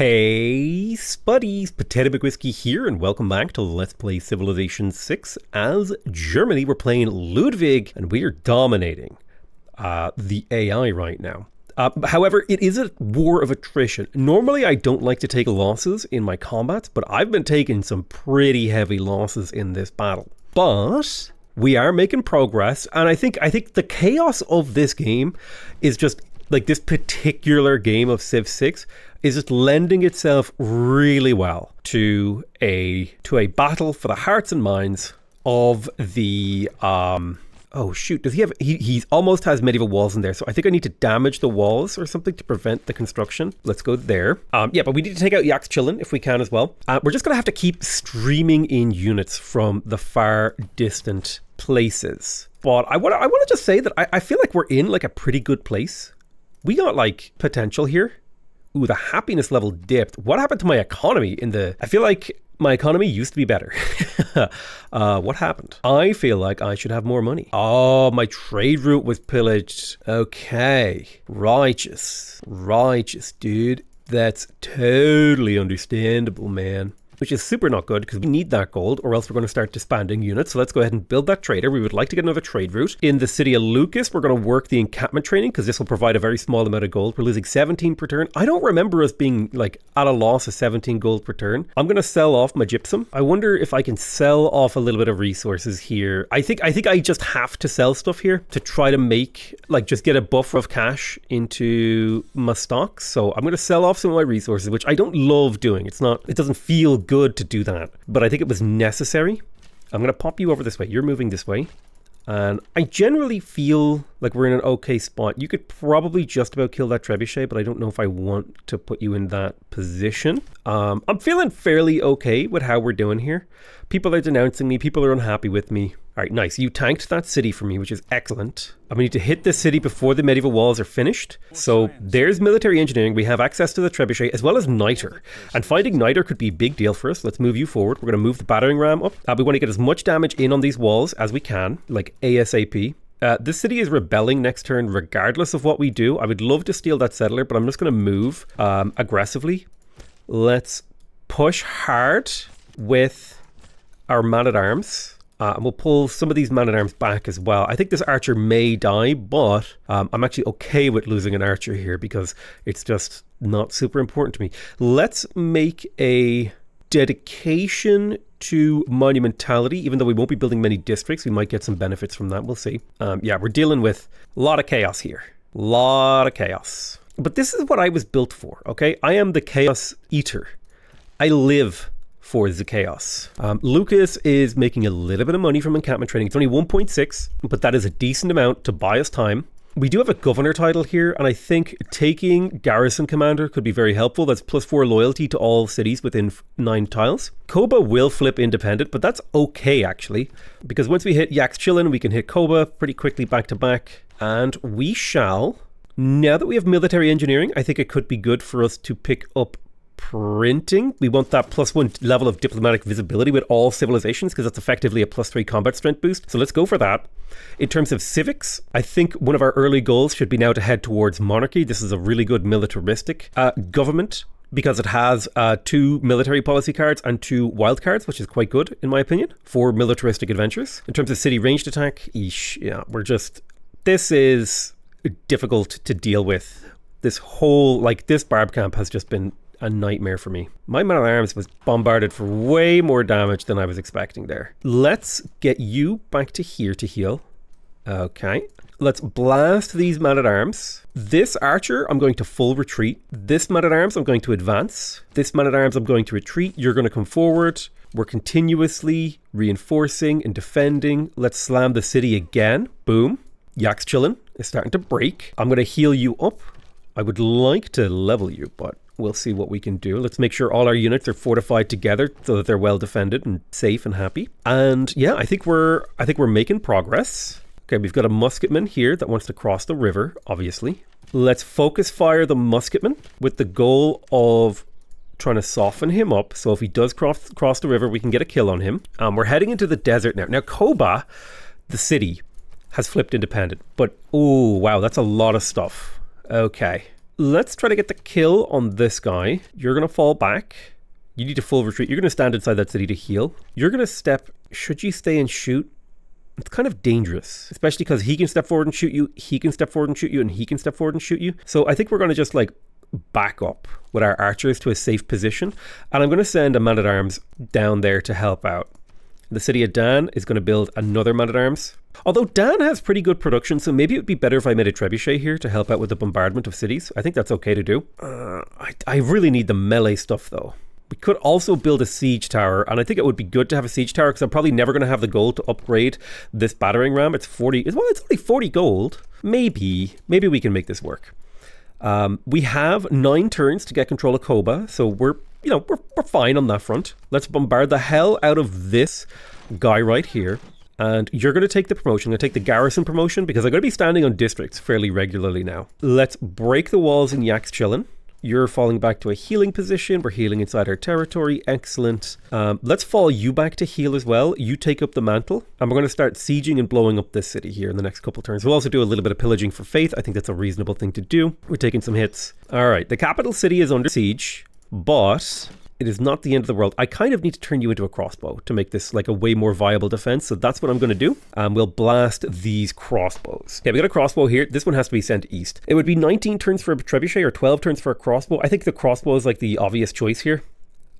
Hey Spuddies, Potato McWhiskey here, and welcome back to Let's Play Civilization 6 as Germany. We're playing Ludwig, and we are dominating the AI right now. However, it is a war of attrition. Normally, I don't like to take losses in my combats, but I've been taking some pretty heavy losses in this battle. But we are making progress, and I think the chaos of this game is just like this particular game of Civ 6 is just lending itself really well to a battle for the hearts and minds of the oh shoot, does he have he almost has medieval walls in there, so I think I need to damage the walls or something to prevent the construction. Let's go there. Yeah, but we need to take out Yaxchilin if we can as well. We're just gonna have to keep streaming in units from the far distant places. But I want to just say that I feel like we're in like a pretty good place. We got like potential here. Ooh, the happiness level dipped. What happened to my economy I feel like my economy used to be better. What happened? I feel like I should have more money. Oh, my trade route was pillaged. Okay. Righteous, dude. That's totally understandable, man. Which is super not good because we need that gold or else we're going to start disbanding units. So let's go ahead and build that trader. We would like to get another trade route. In the city of Lucas, we're going to work the encampment training because this will provide a very small amount of gold. We're losing 17 per turn. I don't remember us being like at a loss of 17 gold per turn. I'm going to sell off my gypsum. I wonder if I can sell off a little bit of resources here. I think I just have to sell stuff here to try to make like just get a buffer of cash into my stocks. So I'm going to sell off some of my resources, which I don't love doing. It doesn't feel good to do that, but I think it was necessary. I'm going to pop you over this way. You're moving this way. And I generally feel like we're in an okay spot. You could probably just about kill that trebuchet, but I don't know if I want to put you in that position. I'm feeling fairly okay with how we're doing here. People are denouncing me. People are unhappy with me. All right, nice. You tanked that city for me, which is excellent. We need to hit this city before the medieval walls are finished. So there's military engineering. We have access to the trebuchet as well as niter. And finding niter could be a big deal for us. Let's move you forward. We're going to move the battering ram up. We want to get as much damage in on these walls as we can, like ASAP. This city is rebelling next turn regardless of what we do. I would love to steal that settler, but I'm just going to move aggressively. Let's push hard with our man-at-arms. And we'll pull some of these man-at-arms back as well. I think this archer may die, but I'm actually okay with losing an archer here because it's just not super important to me. Let's make a dedication to monumentality. Even though we won't be building many districts, we might get some benefits from that. We'll see. Yeah, we're dealing with a lot of chaos here. A lot of chaos. But this is what I was built for, okay? I am the chaos eater. I live for the chaos. Lucas is making a little bit of money from encampment training. It's only 1.6, but that is a decent amount to buy us time. We do have a governor title here, and I think taking garrison commander could be very helpful. That's +4 loyalty to all cities within 9 tiles. Koba will flip independent, but that's okay actually, because once we hit Yaxchilin, we can hit Koba pretty quickly back to back, and we shall. Now that we have military engineering, I think it could be good for us to pick up printing. We want that +1 level of diplomatic visibility with all civilizations because that's effectively a +3 combat strength boost. So let's go for that. In terms of civics, I think one of our early goals should be now to head towards monarchy. This is a really good militaristic government because it has 2 military policy cards and 2 wild cards, which is quite good in my opinion for militaristic adventures. In terms of city ranged attack, yeah, this is difficult to deal with. This whole, like this barb camp has just been a nightmare for me. My man-at-arms was bombarded for way more damage than I was expecting there. Let's get you back to here to heal. Okay. Let's blast these man-at-arms. This archer, I'm going to full retreat. This man-at-arms, I'm going to advance. This man-at-arms, I'm going to retreat. You're going to come forward. We're continuously reinforcing and defending. Let's slam the city again. Boom. Yaxchilin is starting to break. I'm going to heal you up. I would like to level you, but we'll see what we can do. Let's make sure all our units are fortified together so that they're well defended and safe and happy. And yeah, I think we're making progress. Okay, we've got a musketman here that wants to cross the river, obviously. Let's focus fire the musketman with the goal of trying to soften him up. So if he does cross the river, we can get a kill on him. We're heading into the desert now. Now, Koba, the city, has flipped independent. But, oh, wow, that's a lot of stuff. Okay. let's try to get the kill on this guy. You're going to fall back. You need to full retreat. You're going to stand inside that city to heal. You're going to step. Should you stay and shoot? It's kind of dangerous, especially because he can step forward and shoot you. He can step forward and shoot you, and he can step forward and shoot you. So I think we're going to just like back up with our archers to a safe position. And I'm going to send a man-at-arms down there to help out. The city of Dan is going to build another man-at-arms. Although Dan has pretty good production, so maybe it would be better if I made a trebuchet here to help out with the bombardment of cities. I think that's okay to do. I really need the melee stuff though. We could also build a siege tower, and I think it would be good to have a siege tower because I'm probably never going to have the gold to upgrade this battering ram. It's 40. Well, it's only 40 gold. Maybe we can make this work. We have 9 turns to get control of Koba, so we're fine on that front. Let's bombard the hell out of this guy right here. And you're going to take the promotion. I'm going to take the garrison promotion because I'm going to be standing on districts fairly regularly now. Let's break the walls in Yak's Chillin. You're falling back to a healing position. We're healing inside our territory. Excellent. Let's fall you back to heal as well. You take up the mantle. And we're going to start sieging and blowing up this city here in the next couple turns. We'll also do a little bit of pillaging for faith. I think that's a reasonable thing to do. We're taking some hits. All right. The capital city is under siege, but it is not the end of the world. I kind of need to turn you into a crossbow to make this like a way more viable defense. So that's what I'm going to do. We'll blast these crossbows. Okay, we got a crossbow here. This one has to be sent east. It would be 19 turns for a trebuchet or 12 turns for a crossbow. I think the crossbow is like the obvious choice here.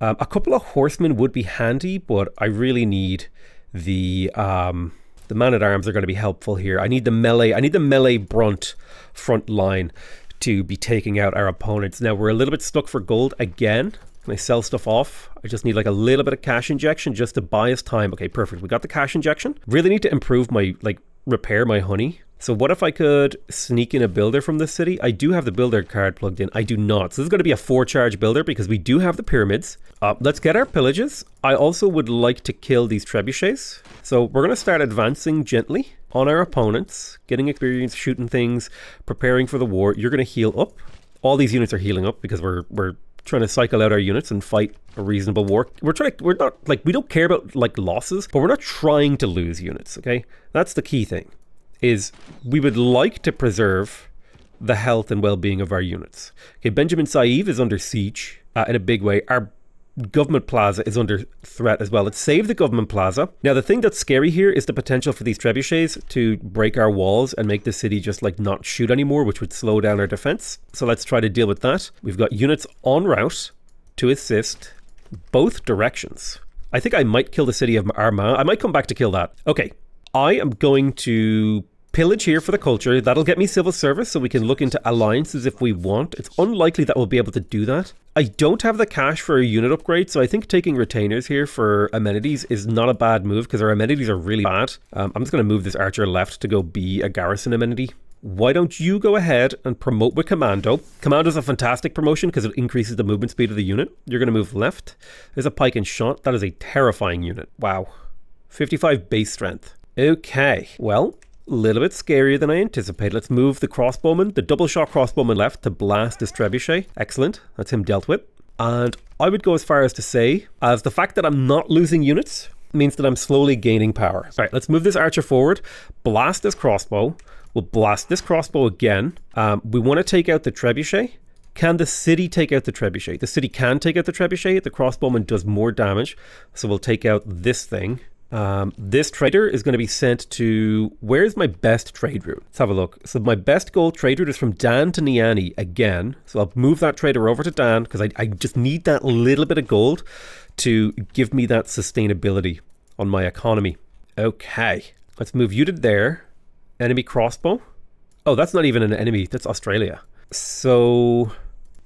A couple of horsemen would be handy, but I really need the man-at-arms are going to be helpful here. I need the melee brunt front line to be taking out our opponents. Now we're a little bit stuck for gold again. Can I sell stuff off? I just need like a little bit of cash injection just to buy us time. Okay, perfect. We got the cash injection. Really need to improve my, repair my honey. So what if I could sneak in a builder from this city? I do have the builder card plugged in. I do not. So this is going to be a 4-charge builder because we do have the pyramids. Let's get our pillages. I also would like to kill these trebuchets. So we're going to start advancing gently on our opponents, getting experience, shooting things, preparing for the war. You're going to heal up. All these units are healing up because we're trying to cycle out our units and fight a reasonable war. We don't care about like losses, but we're not trying to lose units, okay? That's the key thing, is we would like to preserve the health and well-being of our units. Okay, Benjamin Saïv is under siege in a big way. Our government plaza is under threat as well. Let's save the government plaza. Now, the thing that's scary here is the potential for these trebuchets to break our walls and make the city just like not shoot anymore, which would slow down our defense. So let's try to deal with that. We've got units en route to assist both directions. I think I might kill the city of Armagh. I might come back to kill that. Okay, I am going to pillage here for the culture. That'll get me civil service so we can look into alliances if we want. It's unlikely that we'll be able to do that. I don't have the cash for a unit upgrade, so I think taking retainers here for amenities is not a bad move because our amenities are really bad. I'm just going to move this archer left to go be a garrison amenity. Why don't you go ahead and promote with Commando? Commando is a fantastic promotion because it increases the movement speed of the unit. You're going to move left. There's a pike and shot. That is a terrifying unit. Wow. 55 base strength. Okay, well, a little bit scarier than I anticipated. Let's move the crossbowman, the double shot crossbowman left to blast this trebuchet. Excellent. That's him dealt with. And I would go as far as to say, as the fact that I'm not losing units means that I'm slowly gaining power. All right, let's move this archer forward, blast this crossbow. We'll blast this crossbow again. We want to take out the trebuchet. Can the city take out the trebuchet? The city can take out the trebuchet. The crossbowman does more damage. So we'll take out this thing. This trader is going to be sent to, where's my best trade route? Let's have a look. So my best gold trade route is from Dan to Niani again. So I'll move that trader over to Dan because I just need that little bit of gold to give me that sustainability on my economy. Okay, let's move you to there. Enemy crossbow. Oh, that's not even an enemy. That's Australia. So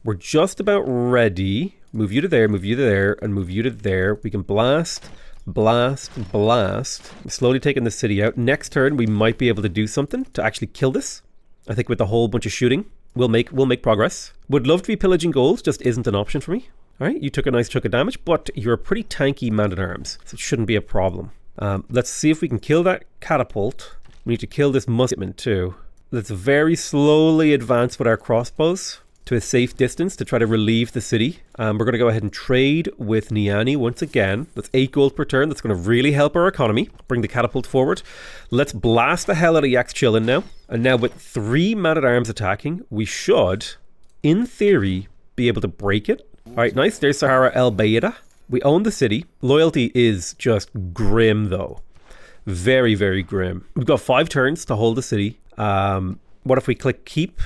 we're just about ready. Move you to there, move you to there, and move you to there. We can blast. Slowly taking the city out. Next turn, we might be able to do something to actually kill this. I think with a whole bunch of shooting, we'll make progress. Would love to be pillaging gold, just isn't an option for me. All right, you took a nice chunk of damage, but you're a pretty tanky man-at-arms, so it shouldn't be a problem. Let's see if we can kill that catapult. We need to kill this musketman too. Let's very slowly advance with our crossbows to a safe distance to try to relieve the city. We're going to go ahead and trade with Niani once again. That's 8 gold per turn. That's going to really help our economy. Bring the catapult forward. Let's blast the hell out of Yak's Chillin now. And now with 3 man-at-arms attacking, we should in theory, be able to break it. All right, nice. There's Sahara El Bayda. We own the city. Loyalty is just grim, though. Very, very grim. We've got 5 turns to hold the city. What if we click keep?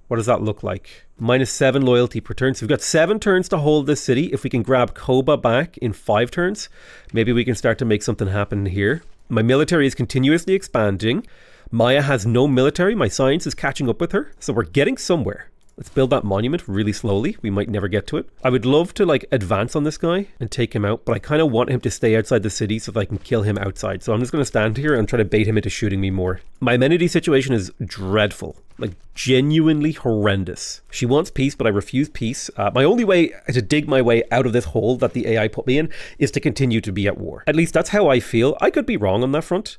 What does that look like? -7 loyalty per turn. So we've got 7 turns to hold this city. If we can grab Koba back in 5 turns, maybe we can start to make something happen here. My military is continuously expanding. Maya has no military. My science is catching up with her. So we're getting somewhere. Let's build that monument really slowly. We might never get to it. I would love to like advance on this guy and take him out, but I kind of want him to stay outside the city so that I can kill him outside. So I'm just going to stand here and try to bait him into shooting me more. My amenity situation is dreadful, like genuinely horrendous. She wants peace, but I refuse peace. My only way to dig my way out of this hole that the AI put me in is to continue to be at war. At least that's how I feel. I could be wrong on that front.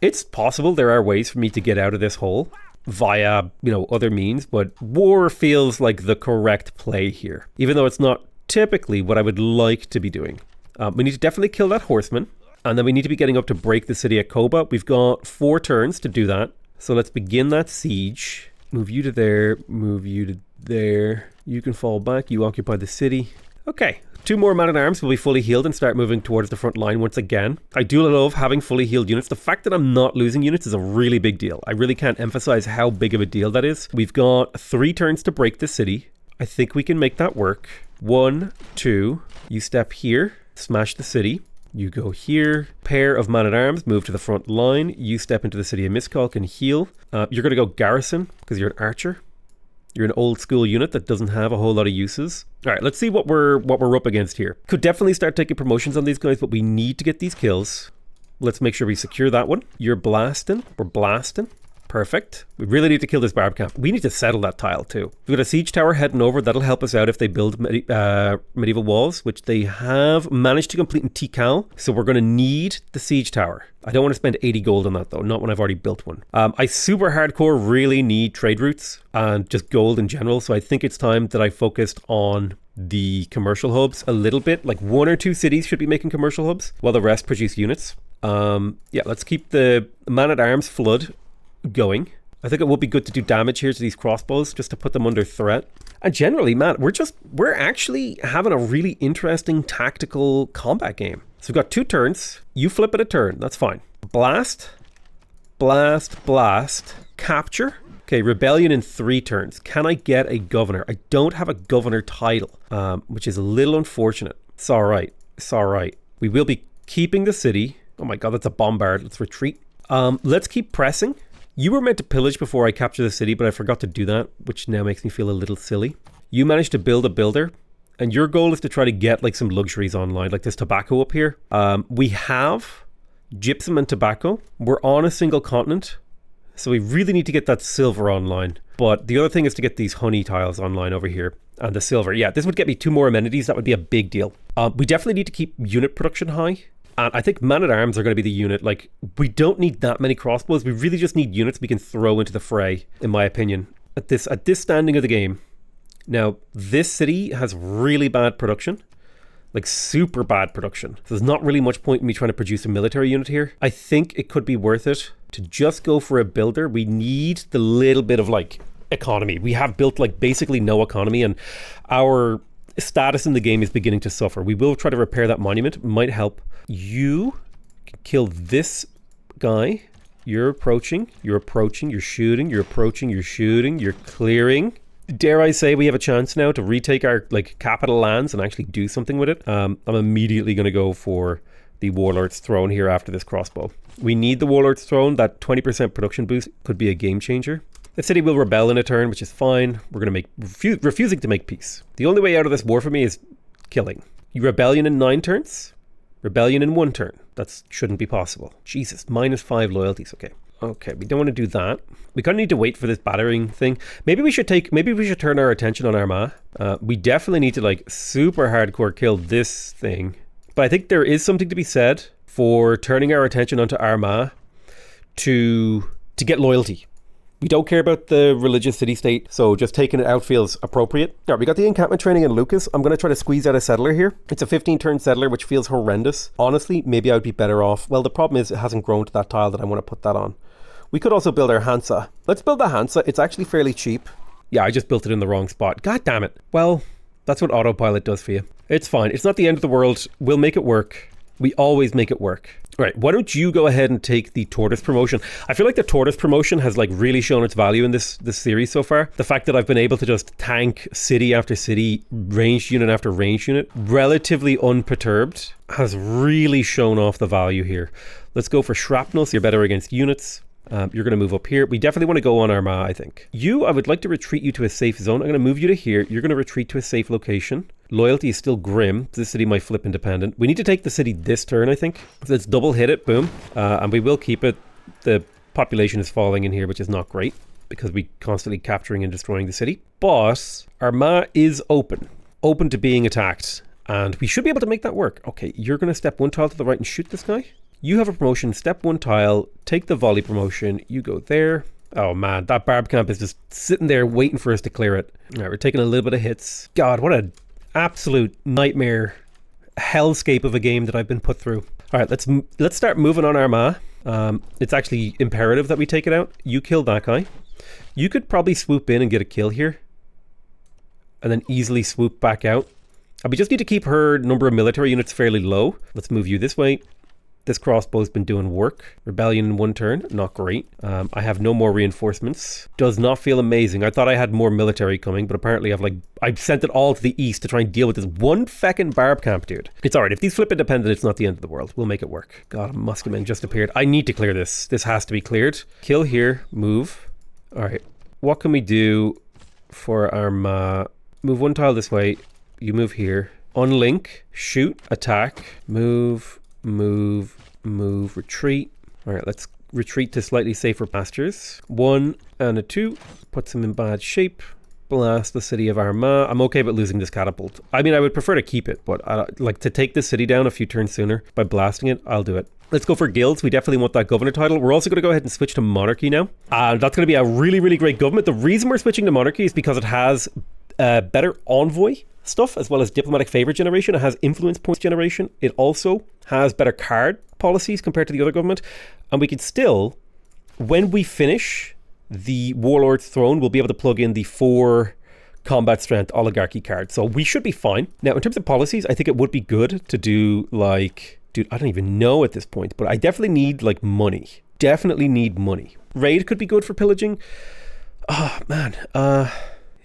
It's possible there are ways for me to get out of this hole via, other means, but war feels like the correct play here, even though it's not typically what I would like to be doing. We need to definitely kill that horseman, and then we need to be getting up to break the city at Koba. We've got 4 turns to do that, so let's begin that siege. Move you to there, move you to there. You can fall back, you occupy the city. Okay. 2 more man-at-arms will be fully healed and start moving towards the front line once again. I do love having fully healed units. The fact that I'm not losing units is a really big deal. I really can't emphasize how big of a deal that is. We've got 3 turns to break the city. I think we can make that work. 1, 2, you step here, smash the city. You go here, pair of man-at-arms, move to the front line. You step into the city of Miskalk and heal. You're going to go garrison because you're an archer. You're an old school unit that doesn't have a whole lot of uses. All right, let's see what we're up against here. Could definitely start taking promotions on these guys, but we need to get these kills. Let's make sure we secure that one. You're blasting. We're blasting. Perfect. We really need to kill this barb camp. We need to settle that tile too. We've got a siege tower heading over. That'll help us out if they build medieval walls, which they have managed to complete in Tikal. So we're going to need the siege tower. I don't want to spend 80 gold on that though, not when I've already built one. I super hardcore really need trade routes and just gold in general. So I think it's time that I focused on the commercial hubs a little bit. Like 1 or 2 cities should be making commercial hubs while the rest produce units. Yeah, let's keep the man-at-arms flood going. I think it would be good to do damage here to these crossbows just to put them under threat. And generally, man, we're actually having a really interesting tactical combat game. So we've got 2 turns. You flip it a turn. That's fine. Blast, blast, blast, capture. Okay, rebellion in 3 turns. Can I get a governor? I don't have a governor title, which is a little unfortunate. It's all right. It's all right. We will be keeping the city. Oh my God, that's a bombard. Let's retreat. Let's keep pressing. You were meant to pillage before I capture the city, but I forgot to do that, which now makes me feel a little silly. You managed to build a builder, and your goal is to try to get like some luxuries online, like this tobacco up here. We have gypsum and tobacco. We're on a single continent, so we really need to get that silver online. But the other thing is to get these honey tiles online over here. And the silver, yeah, this would get me 2 more amenities. That would be a big deal. We definitely need to keep unit production high. And I think man-at-arms are going to be the unit. Like, we don't need that many crossbows. We really just need units we can throw into the fray, in my opinion, at this standing of the game. Now, this city has really bad production, like super bad production. So there's not really much point in me trying to produce a military unit here. I think it could be worth it to just go for a builder. We need the little bit of like economy. We have built like basically no economy, and our status in the game is beginning to suffer. We will try to repair that monument. It might help. You can kill this guy. You're approaching, you're shooting, you're approaching, you're shooting, you're clearing. Dare I say we have a chance now to retake our like capital lands and actually do something with it. I'm immediately going to go for the Warlord's Throne here after this crossbow. We need the Warlord's Throne. That 20% production boost could be a game changer. The city will rebel in a turn, which is fine. We're going to refusing to make peace. The only way out of this war for me is killing. You rebellion in 9 turns. Rebellion in 1 turn. That shouldn't be possible. Jesus, -5 loyalties. Okay, we don't want to do that. We kind of need to wait for this battering thing. Maybe we should turn our attention on Armagh. We definitely need to like super hardcore kill this thing. But I think there is something to be said for turning our attention onto Armagh to get loyalty. We don't care about the religious city-state, so just taking it out feels appropriate. All right, we got the encampment training in Lucas. I'm going to try to squeeze out a settler here. It's a 15-turn settler, which feels horrendous. Honestly, maybe I would be better off. Well, the problem is it hasn't grown to that tile that I want to put that on. We could also build our Hansa. Let's build the Hansa. It's actually fairly cheap. Yeah, I just built it in the wrong spot. God damn it. Well, that's what autopilot does for you. It's fine. It's not the end of the world. We'll make it work. We always make it work. All right, why don't you go ahead and take the tortoise promotion? I feel like the tortoise promotion has like really shown its value in this series so far. The fact that I've been able to just tank city after city, ranged unit after ranged unit, relatively unperturbed, has really shown off the value here. Let's go for shrapnel, so you're better against units. You're going to move up here. We definitely want to go on Armagh, I think. I would like to retreat you to a safe zone. I'm going to move you to here. You're going to retreat to a safe location. Loyalty is still grim. This city might flip independent. We need to take the city this turn, I think. So let's double hit it. Boom. And we will keep it. The population is falling in here, which is not great because we constantly capturing and destroying the city. But Armagh is open to being attacked. And we should be able to make that work. Okay, you're going to step 1 tile to the right and shoot this guy. You have a promotion, step 1 tile, take the volley promotion, you go there. Oh man, that barb camp is just sitting there waiting for us to clear it. All right, we're taking a little bit of hits. God, what an absolute nightmare hellscape of a game that I've been put through. All right, let's start moving on Armagh. It's actually imperative that we take it out. You kill that guy. You could probably swoop in and get a kill here. And then easily swoop back out. We just need to keep her number of military units fairly low. Let's move you this way. This crossbow's been doing work. Rebellion in 1 turn, not great. I have no more reinforcements. Does not feel amazing. I thought I had more military coming, but apparently I've sent it all to the east to try and deal with this 1 feckin' barb camp, dude. It's alright. If these flip independent, it's not the end of the world. We'll make it work. God, a Muskeman just appeared. I need to clear this. This has to be cleared. Kill here. Move. Alright. What can we do for our move 1 tile this way. You move here. Unlink. Shoot. Attack. Move. Retreat. All right, let's retreat to slightly safer pastures. 1 and a 2 puts him in bad shape. Blast the city of Armagh. I'm okay with losing this catapult. I mean, I would prefer to keep it, but like to take this city down a few turns sooner by blasting it, I'll do it. Let's go for guilds. We definitely want that governor title. We're also going to go ahead and switch to monarchy now. That's going to be a really, really great government. The reason we're switching to monarchy is because it has better envoy stuff as well as diplomatic favor generation. It has influence points generation. It also has better card policies compared to the other government. And we can still, when we finish the warlord's throne, we'll be able to plug in the 4 combat strength oligarchy cards. So we should be fine. Now, in terms of policies, I think it would be good to do like, dude, I don't even know at this point, but I definitely need like money. Definitely need money. Raid could be good for pillaging. Oh man,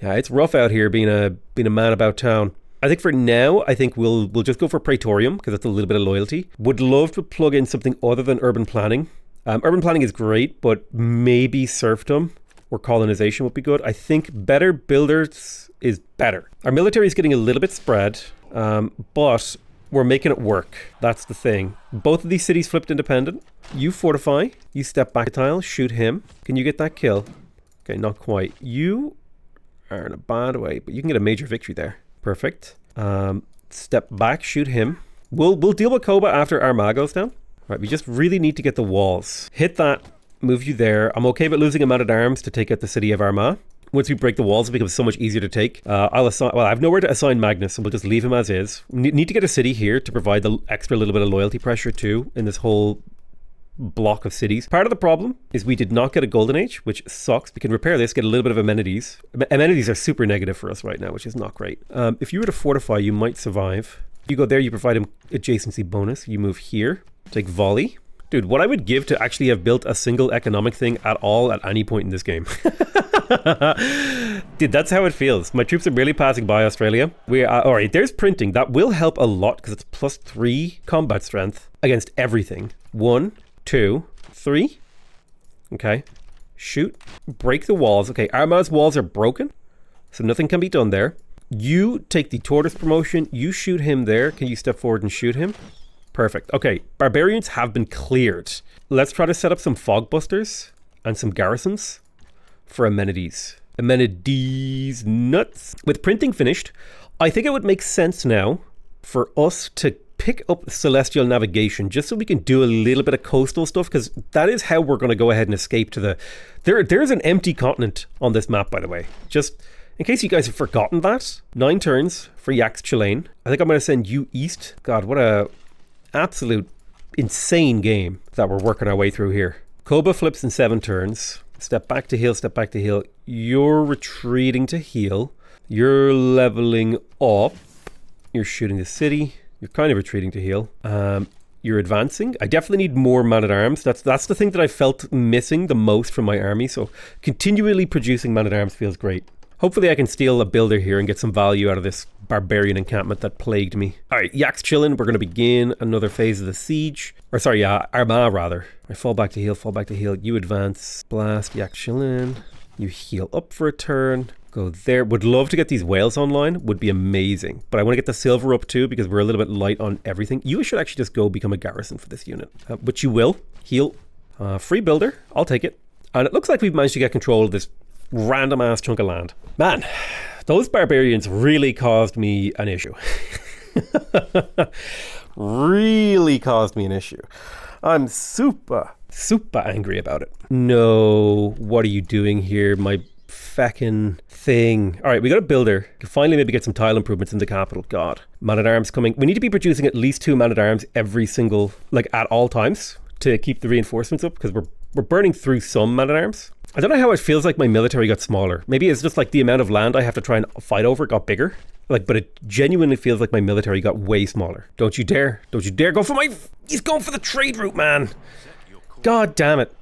yeah, it's rough out here being a man about town. I think for now, I think we'll just go for Praetorium because that's a little bit of loyalty. Would love to plug in something other than urban planning. Urban planning is great, but maybe serfdom or colonization would be good. I think better builders is better. Our military is getting a little bit spread, but we're making it work. That's the thing. Both of these cities flipped independent. You fortify. You step back a tile. Shoot him. Can you get that kill? Okay, not quite. You are in a bad way, but you can get a major victory there. Perfect. Step back, shoot him. We'll deal with Koba after Armagh goes down. Right, we just really need to get the walls. Hit that, move you there. I'm okay with losing a man at arms to take out the city of Armagh. Once we break the walls, it becomes so much easier to take. I have nowhere to assign Magnus, so we'll just leave him as is. We need to get a city here to provide the extra little bit of loyalty pressure too in this whole block of cities. Part of the problem is we did not get a golden age, which sucks. We can repair this, get a little bit of amenities. Amenities are super negative for us right now, which is not great. If you were to fortify, you might survive. You go there, you provide him adjacency bonus. You move here, take volley. Dude, what I would give to actually have built a single economic thing at all at any point in this game. Dude, that's how it feels. My troops are barely passing by Australia. All right, there's printing. That will help a lot because it's +3 combat strength against everything. 1, 2, 3. Okay. Shoot. Break the walls. Okay, Armagh's walls are broken, so nothing can be done there. You take the tortoise promotion. You shoot him there. Can you step forward and shoot him? Perfect. Okay, barbarians have been cleared. Let's try to set up some fog busters and some garrisons for amenities. Amenities nuts. With printing finished, I think it would make sense now for us to pick up celestial navigation just so we can do a little bit of coastal stuff, because that is how we're going to go ahead and escape to the... There's an empty continent on this map, by the way. Just in case you guys have forgotten that. 9 turns for Yax Chilean. I think I'm going to send you east. God, what a absolute insane game that we're working our way through here. Koba flips in 7 turns. Step back to heal, step back to heal. You're retreating to heal. You're leveling up. You're shooting the city. You're kind of retreating to heal. You're advancing. I definitely need more man-at-arms. That's the thing that I felt missing the most from my army. So continually producing man-at-arms feels great. Hopefully I can steal a builder here and get some value out of this barbarian encampment that plagued me. Alright, Yak's chilling. We're going to begin another phase of the siege. Or sorry, Armagh rather. I fall back to heal, fall back to heal. You advance. Blast. Yak chilling. You heal up for a turn. Go there. Would love to get these whales online. Would be amazing. But I want to get the silver up too because we're a little bit light on everything. You should actually just go become a garrison for this unit. Which you will. Heal. Free builder. I'll take it. And it looks like we've managed to get control of this random ass chunk of land. Man, those barbarians really caused me an issue. Really caused me an issue. I'm super angry about it. No, what are you doing here, my feckin' thing? All right, we got a builder. Can finally maybe get some tile improvements in the capital. God, man-at-arms coming. We need to be producing at least 2 man-at-arms every single, like at all times to keep the reinforcements up because we're burning through some man-at-arms. I don't know how it feels like my military got smaller. Maybe it's just like the amount of land I have to try and fight over got bigger. Like, but it genuinely feels like my military got way smaller. Don't you dare. Don't you dare go for my... He's going for the trade route, man. God damn it.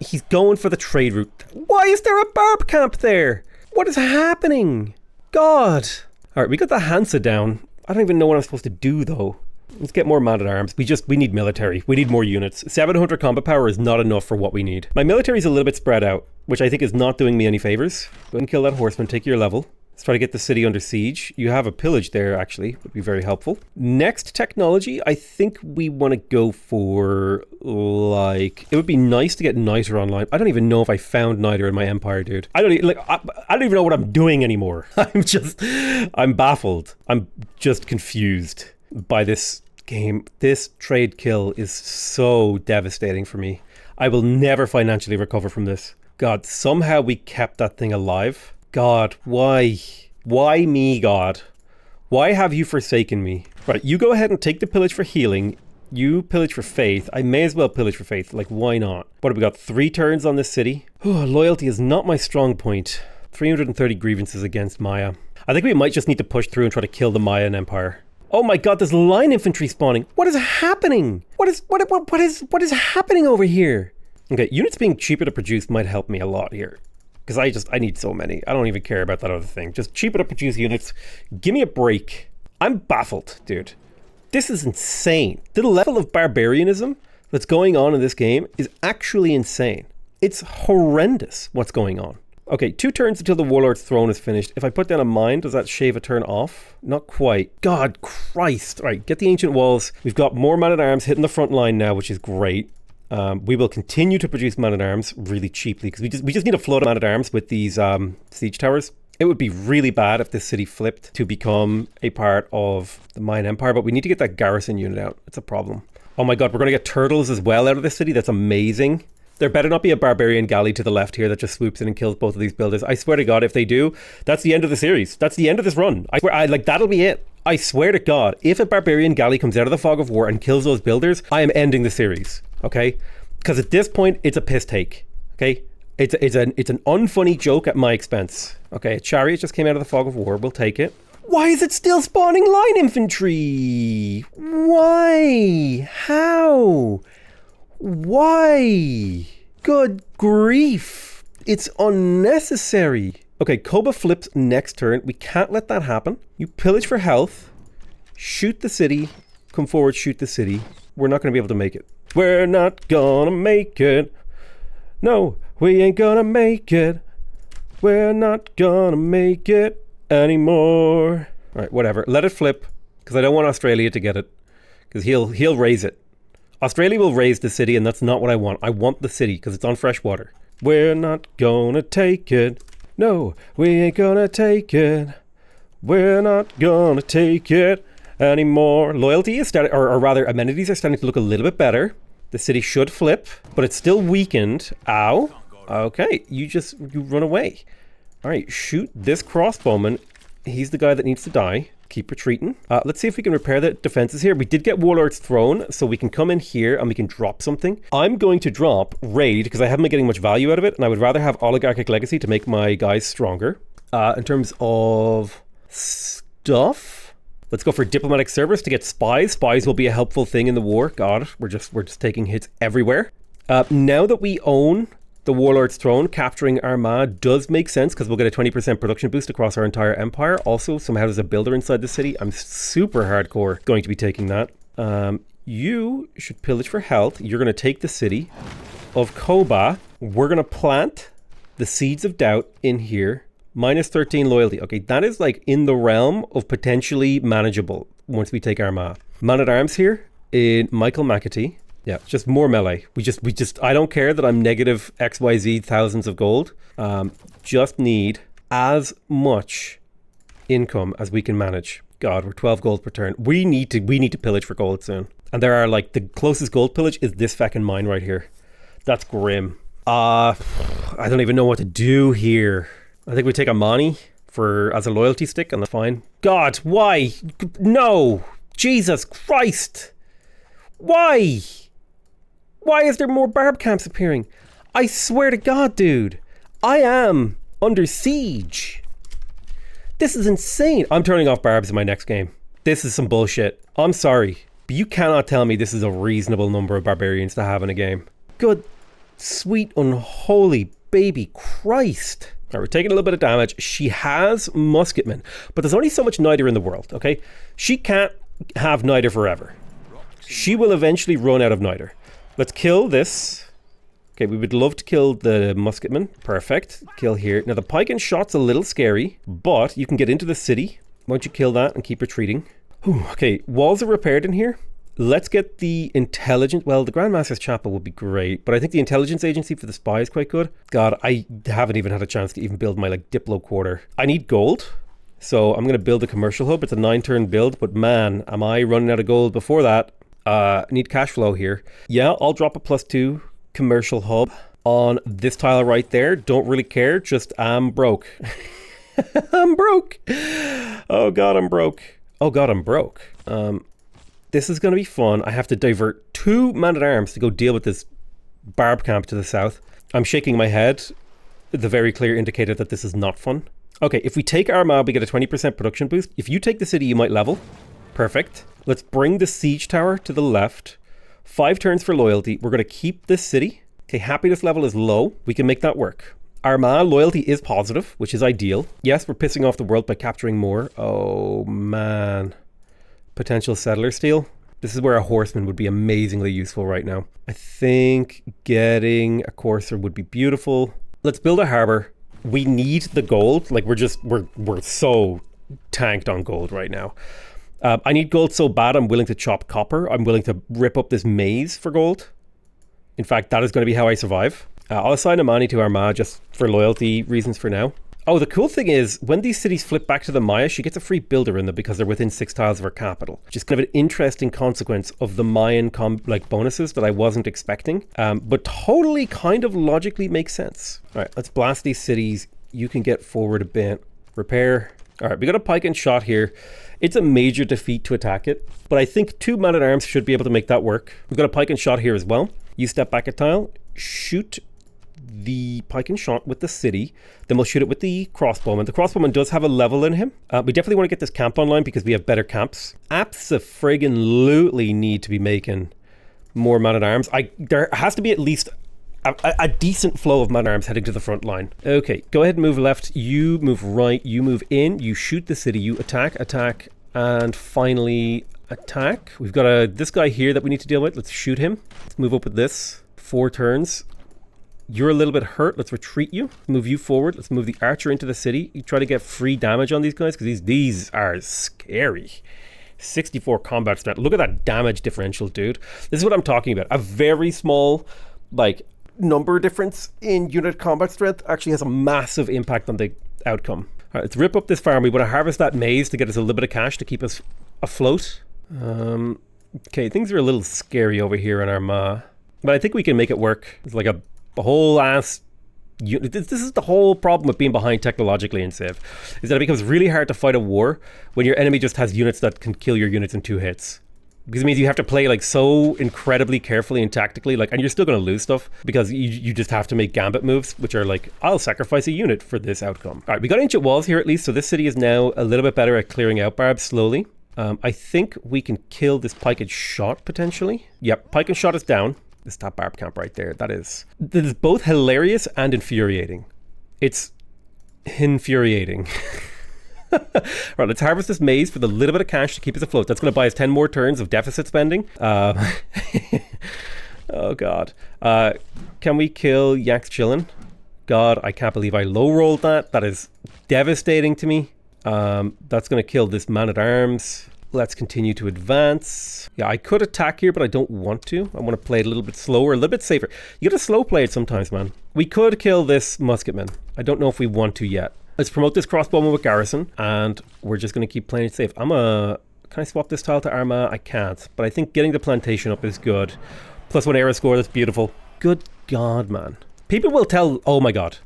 He's going for the trade route. Why is there a barb camp there? What is happening? God. All right, we got the Hansa down. I don't even know what I'm supposed to do, though. Let's get more man-at-arms. We need military. We need more units. 700 combat power is not enough for what we need. My military is a little bit spread out, which I think is not doing me any favors. Go ahead and kill that horseman. Take your level. Let's try to get the city under siege. You have a pillage there, actually. Would be very helpful. Next technology, I think we want to go for, like... It would be nice to get Niter online. I don't even know if I found Niter in my empire, dude. I don't even know what I'm doing anymore. I'm baffled. I'm just confused by this game. This trade kill is so devastating for me. I will never financially recover from this. God, somehow we kept that thing alive. God, why? Why me, God? Why have you forsaken me? Right, you go ahead and take the pillage for healing. You pillage for faith. I may as well pillage for faith. Like, why not? What have we got? 3 turns on this city? Oh, loyalty is not my strong point. 330 grievances against Maya. I think we might just need to push through and try to kill the Mayan Empire. Oh my god, there's line infantry spawning. What is happening? What is happening over here? Okay, units being cheaper to produce might help me a lot here. Because I need so many. I don't even care about that other thing. Just cheaper to produce units. Give me a break. I'm baffled, dude. This is insane. The level of barbarianism that's going on in this game is actually insane. It's horrendous what's going on. Okay, 2 turns until the Warlord's throne is finished. If I put down a mine, does that shave a turn off? Not quite. God Christ. All right, get the ancient walls. We've got more man-at-arms hitting the front line now, which is great. We will continue to produce man-at-arms really cheaply because we just need a flood of man-at-arms with these siege towers. It would be really bad if this city flipped to become a part of the Mayan Empire, but we need to get that garrison unit out. It's a problem. Oh my god, we're going to get turtles as well out of this city. That's amazing. There better not be a barbarian galley to the left here that just swoops in and kills both of these builders. I swear to god, if they do, that's the end of the series. That's the end of this run. I swear, that'll be it. I swear to god, if a barbarian galley comes out of the fog of war and kills those builders, I am ending the series. Okay? Because at this point, it's a piss take. Okay? It's an unfunny joke at my expense. Okay, a chariot just came out of the fog of war. We'll take it. Why is it still spawning line infantry? Why? How? Why? Good grief. It's unnecessary. Okay, Koba flips next turn. We can't let that happen. You pillage for health. Shoot the city. Come forward, shoot the city. We're not going to be able to make it. We're not gonna make it. No, we ain't gonna make it. We're not gonna make it anymore. All right, whatever. Let it flip, because I don't want Australia to get it, because he'll raise it. Australia will raise the city, and that's not what I want. I want the city, because it's on fresh water. We're not gonna take it. No, we ain't gonna take it. We're not gonna take it anymore. Loyalty is starting, or rather, amenities are starting to look a little bit better. The city should flip, but it's still weakened. Ow. Okay, you run away. All right, shoot this crossbowman. He's the guy that needs to die. Keep retreating. Let's see if we can repair the defenses here. We did get Warlord's Throne, so we can come in here and we can drop something. I'm going to drop Raid because I haven't been getting much value out of it, and I would rather have Oligarchic Legacy to make my guys stronger. In terms of stuff, let's go for Diplomatic Service to get spies. Spies will be a helpful thing in the war. God, we're just taking hits everywhere. Now that we own the Warlord's Throne, capturing Armagh does make sense because we'll get a 20% production boost across our entire empire. Also, somehow there's a builder inside the city. I'm super hardcore going to be taking that. You should pillage for health. You're going to take the city of Koba. We're going to plant the Seeds of Doubt in here. Minus 13 loyalty. Okay, that is like in the realm of potentially manageable once we take Armagh. Man at Arms here in Michael McAtee. Yeah, just more melee. We just, I don't care that I'm negative XYZ thousands of gold. Just need as much income as we can manage. God, we're 12 gold per turn. We need to pillage for gold soon. And there are like, the closest gold pillage is this fucking mine right here. That's grim. I don't even know what to do here. I think we take a Mani as a loyalty stick and that's fine. God, why? No! Jesus Christ! Why? Why is there more barb camps appearing? I swear to God, dude. I am under siege. This is insane. I'm turning off barbs in my next game. This is some bullshit. I'm sorry, but you cannot tell me this is a reasonable number of barbarians to have in a game. Good, sweet, unholy baby Christ. All right, we're taking a little bit of damage. She has musketmen, but there's only so much Niter in the world, okay? She can't have Niter forever. She will eventually run out of Niter. Let's kill this. Okay, we would love to kill the musketman. Perfect. Kill here. Now, the pike and shot's a little scary, but you can get into the city. Why don't you kill that and keep retreating? Whew, okay, walls are repaired in here. Let's get the intelligence. Well, the Grandmaster's Chapel would be great, but I think the intelligence agency for the spy is quite good. God, I haven't even had a chance to even build my like Diplo quarter. I need gold, so I'm going to build a commercial hub. It's a 9-turn build, but man, am I running out of gold before that. Need cash flow here. Yeah, I'll drop a +2 commercial hub on this tile right there. Don't really care, just I'm broke. I'm broke. Oh God, I'm broke. Oh God, I'm broke. This is going to be fun. I have to divert 2 man-at-arms to go deal with this barb camp to the south. I'm shaking my head. The very clear indicator that this is not fun. Okay, if we take Armagh, we get a 20% production boost. If you take the city, you might level. Perfect. Let's bring the siege tower to the left. 5 turns for loyalty. We're going to keep this city. Okay, happiness level is low. We can make that work. Armagh loyalty is positive, which is ideal. Yes, we're pissing off the world by capturing more. Oh, man. Potential settler steal. This is where a horseman would be amazingly useful right now. I think getting a courser would be beautiful. Let's build a harbor. We need the gold. Like, we're so tanked on gold right now. I need gold so bad I'm willing to chop copper. I'm willing to rip up this maze for gold. In fact, that is going to be how I survive. I'll assign a Mani to Armagh just for loyalty reasons for now. Oh, the cool thing is, when these cities flip back to the Maya, she gets a free builder in them because they're within 6 tiles of her capital. Which is kind of an interesting consequence of the Mayan bonuses that I wasn't expecting. But totally kind of logically makes sense. All right, let's blast these cities. You can get forward a bit. Repair. All right, we got a pike and shot here. It's a major defeat to attack it, but I think 2 man-at-arms should be able to make that work. We've got a pike and shot here as well. You step back a tile, shoot the pike and shot with the city, then we'll shoot it with the crossbowman. The crossbowman does have a level in him. We definitely want to get this camp online because we have better camps. Abso-friggin-lutely need to be making more man-at-arms. There has to be at least a decent flow of man-at-arms heading to the front line. Okay, go ahead and move left. You move right. You move in. You shoot the city. You attack, and finally attack. We've got this guy here that we need to deal with. Let's shoot him. Let's move up with this. 4 turns. You're a little bit hurt. Let's retreat you. Move you forward. Let's move the archer into the city. You try to get free damage on these guys because these are scary. 64 combat stat. Look at that damage differential, dude. This is what I'm talking about. A very small, like, number difference in unit combat strength actually has a massive impact on the outcome. All right, let's rip up this farm. We want to harvest that maize to get us a little bit of cash to keep us afloat. Okay, things are a little scary over here in Armagh, but I think we can make it work. It's like a whole ass This is the whole problem with being behind technologically in Civ, is that it becomes really hard to fight a war when your enemy just has units that can kill your units in 2 hits. Because it means you have to play like so incredibly carefully and tactically, like, and you're still going to lose stuff because you just have to make gambit moves, which are like, I'll sacrifice a unit for this outcome. All right, we got ancient walls here at least, so this city is now a little bit better at clearing out barbs slowly. I think we can kill this pike and shot potentially. Yep, pike and shot is down. It's that barb camp right there. That is both hilarious and infuriating. It's infuriating. Right, let's harvest this maize for the little bit of cash to keep us afloat. That's going to buy us 10 more turns of deficit spending. Oh God. Can we kill Yaks Chillin'? God, I can't believe I low rolled that. That is devastating to me. That's going to kill this man-at-arms. Let's continue to advance. Yeah, I could attack here, but I don't want to. I want to play it a little bit slower, a little bit safer. You gotta slow play it sometimes, man. We could kill this musketman. I don't know if we want to yet. Let's promote this crossbowman with garrison, and we're just going to keep playing it safe. Can I swap this tile to Arma? I can't, but I think getting the plantation up is good. +1 era score, that's beautiful. Good God, man. People will tell, oh my God,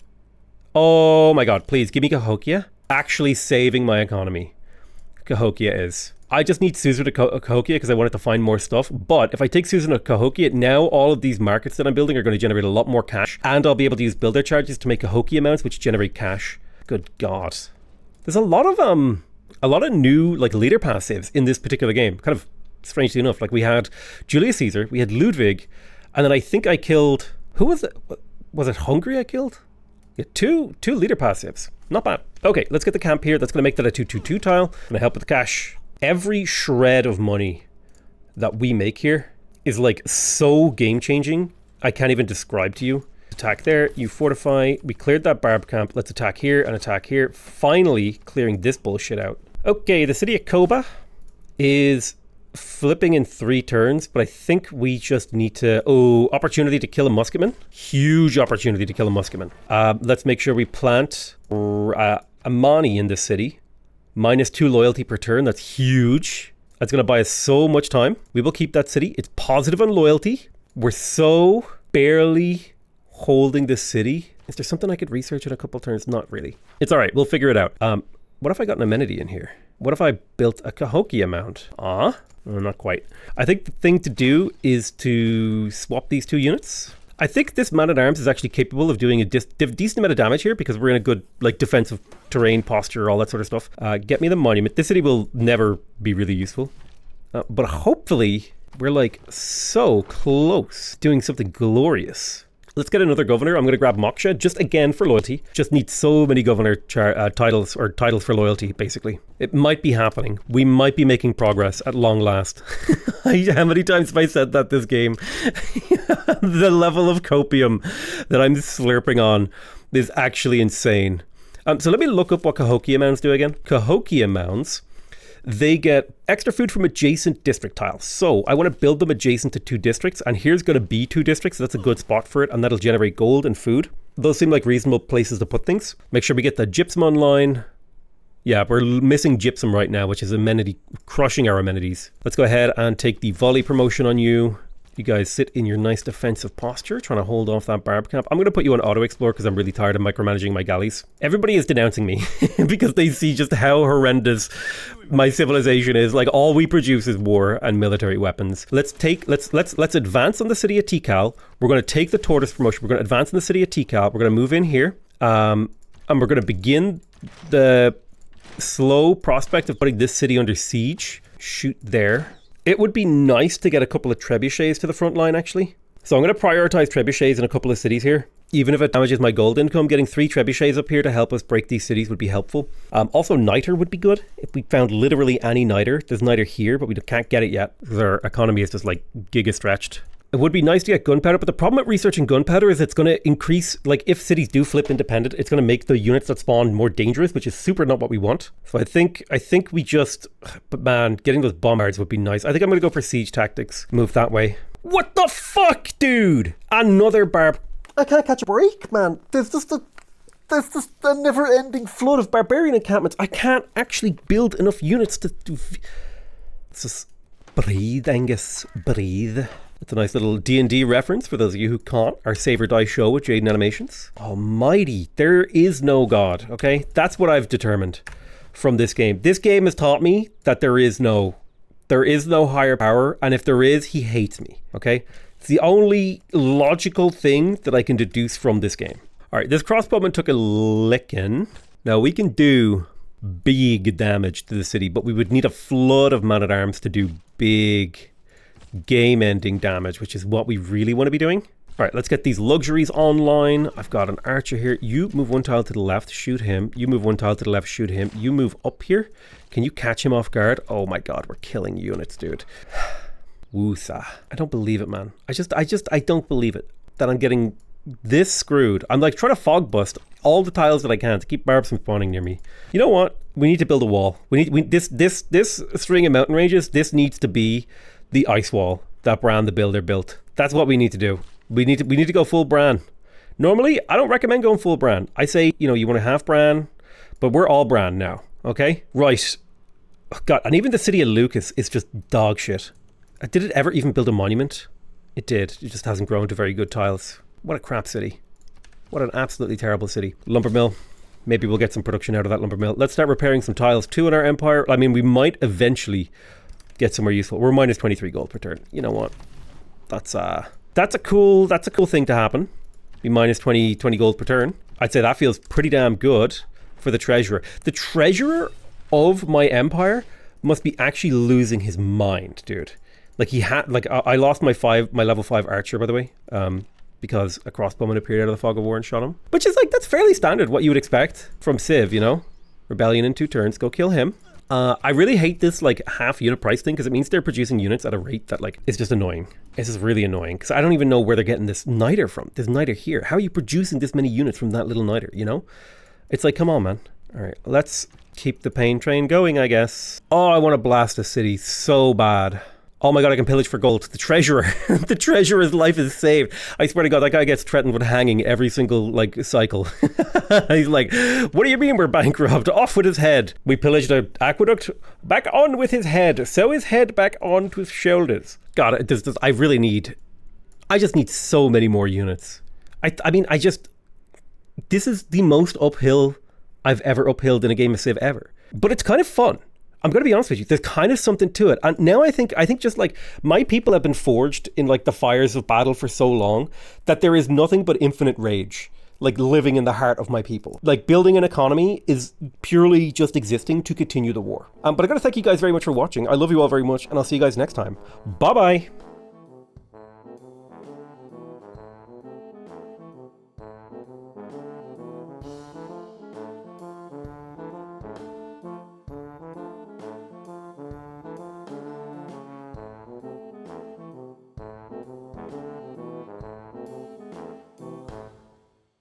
please give me Cahokia. Actually saving my economy. Cahokia is. I just need Susan to Cahokia because I wanted to find more stuff. But if I take Susan to Cahokia, now all of these markets that I'm building are going to generate a lot more cash. And I'll be able to use builder charges to make Cahokia amounts, which generate cash. Good God. There's a lot of new like leader passives in this particular game. Kind of strangely enough. Like we had Julius Caesar, we had Ludwig, and then I think I killed, who was it? Was it Hungary I killed? Yeah, two leader passives. Not bad. Okay, let's get the camp here. That's going to make that a 2-2-2 tile. Gonna help with the cash. Every shred of money that we make here is like so game changing. I can't even describe to you. Attack there, you fortify. We cleared that barb camp. Let's attack here and attack here. Finally clearing this bullshit out. Okay, the city of Koba is flipping in 3 turns, but I think we just need to... Oh, opportunity to kill a musketman. Huge opportunity to kill a musketman. Let's make sure we plant Amani in this city. -2 loyalty per turn. That's huge. That's going to buy us so much time. We will keep that city. It's positive on loyalty. We're so barely holding this city. Is there something I could research in a couple turns? Not really. It's all right. We'll figure it out. What if I got an amenity in here? What if I built a Cahokia mount? Not quite. I think the thing to do is to swap these 2 units. I think this man-at-arms is actually capable of doing a decent amount of damage here because we're in a good like defensive terrain posture, all that sort of stuff. Get me the monument. This city will never be really useful. But hopefully we're like so close doing something glorious. Let's get another governor. I'm going to grab Moksha just again for loyalty. Just need so many governor titles or titles for loyalty, basically. It might be happening. We might be making progress at long last. How many times have I said that this game? The level of copium that I'm slurping on is actually insane. So let me look up what Cahokia mounds do again. Cahokia mounds, they get extra food from adjacent district tiles. So I want to build them adjacent to 2 districts, and here's going to be 2 districts. So that's a good spot for it, and that'll generate gold and food. Those seem like reasonable places to put things. Make sure we get the gypsum online. Yeah, we're missing gypsum right now, which is amenity, crushing our amenities. Let's go ahead and take the volley promotion on you. You guys sit in your nice defensive posture, trying to hold off that barb camp. I'm going to put you on auto explore because I'm really tired of micromanaging my galleys. Everybody is denouncing me because they see just how horrendous my civilization is. Like all we produce is war and military weapons. Let's advance on the city of Tikal. We're going to take the tortoise promotion. We're going to advance in the city of Tikal. We're going to move in here, and we're going to begin the slow prospect of putting this city under siege. Shoot there. It would be nice to get a couple of trebuchets to the front line, actually. So I'm going to prioritize trebuchets in a couple of cities here. Even if it damages my gold income, getting 3 trebuchets up here to help us break these cities would be helpful. Also, niter would be good. If we found literally any niter. There's niter here, but we can't get it yet because our economy is just like giga stretched. It would be nice to get gunpowder, but the problem with researching gunpowder is it's going to increase, like if cities do flip independent, it's going to make the units that spawn more dangerous, which is super not what we want. So I think we just, but man, getting those bombards would be nice. I think I'm going to go for siege tactics, move that way. What the fuck, dude? Another barb. I can't catch a break, man. There's just a never-ending flood of barbarian encampments. I can't actually build enough units to do... It's just breathe, Angus, breathe. It's a nice little D&D reference for those of you who caught our Save or Die show with Jaden Animations. Almighty, there is no God, okay? That's what I've determined from this game. This game has taught me that there is no higher power, and if there is, he hates me, okay? It's the only logical thing that I can deduce from this game. All right, this crossbowman took a licking. Now we can do big damage to the city, but we would need a flood of man-at-arms to do big game-ending damage, which is what we really want to be doing. All right, let's get these luxuries online. I've got an archer here. You move one tile to the left, shoot him. You move one tile to the left, shoot him. You move up here. Can you catch him off guard? Oh my God, we're killing units, dude. Woosa. I don't believe it, man. I don't believe it that I'm getting this screwed. I'm like trying to fog bust all the tiles that I can to keep barbs from spawning near me. You know what? We need to build a wall. This string of mountain ranges, this needs to be the ice wall that Bran the Builder built. That's what we need to do. We need to go full Bran. Normally, I don't recommend going full Bran. I say, you know, you want to half Bran, but we're all Bran now, okay? Right. Oh God, and even the city of Lucas is just dog shit. Did it ever even build a monument? It did. It just hasn't grown to very good tiles. What a crap city. What an absolutely terrible city. Lumber mill. Maybe we'll get some production out of that lumber mill. Let's start repairing some tiles too in our empire. I mean, we might eventually get somewhere useful. We're minus 23 gold per turn. You know what? That's a cool thing to happen. Be minus 20 gold per turn. I'd say that feels pretty damn good for the treasurer. The treasurer of my empire must be actually losing his mind, dude. Like he had, like I lost my level 5 archer, by the way, because a crossbowman appeared out of the fog of war and shot him. Which is like, that's fairly standard, what you would expect from Civ, you know? Rebellion in 2 turns, go kill him. I really hate this like half unit price thing because it means they're producing units at a rate that like is just annoying. It's just really annoying because I don't even know where they're getting this niter from. This niter here. How are you producing this many units from that little niter, you know? It's like, come on, man. All right, let's keep the pain train going, I guess. Oh, I want to blast a city so bad. Oh my God, I can pillage for gold. The treasurer. The treasurer's life is saved. I swear to God, that guy gets threatened with hanging every single, like, cycle. He's like, what do you mean we're bankrupt? Off with his head. We pillaged an aqueduct. Back on with his head. Sew his head back onto his shoulders. God, I just need so many more units. I mean, this is the most uphill I've ever uphilled in a game of Civ ever. But it's kind of fun. I'm going to be honest with you, there's kind of something to it. And now I think just like my people have been forged in like the fires of battle for so long that there is nothing but infinite rage, like living in the heart of my people. Like building an economy is purely just existing to continue the war. But I got to thank you guys very much for watching. I love you all very much and I'll see you guys next time. Bye-bye.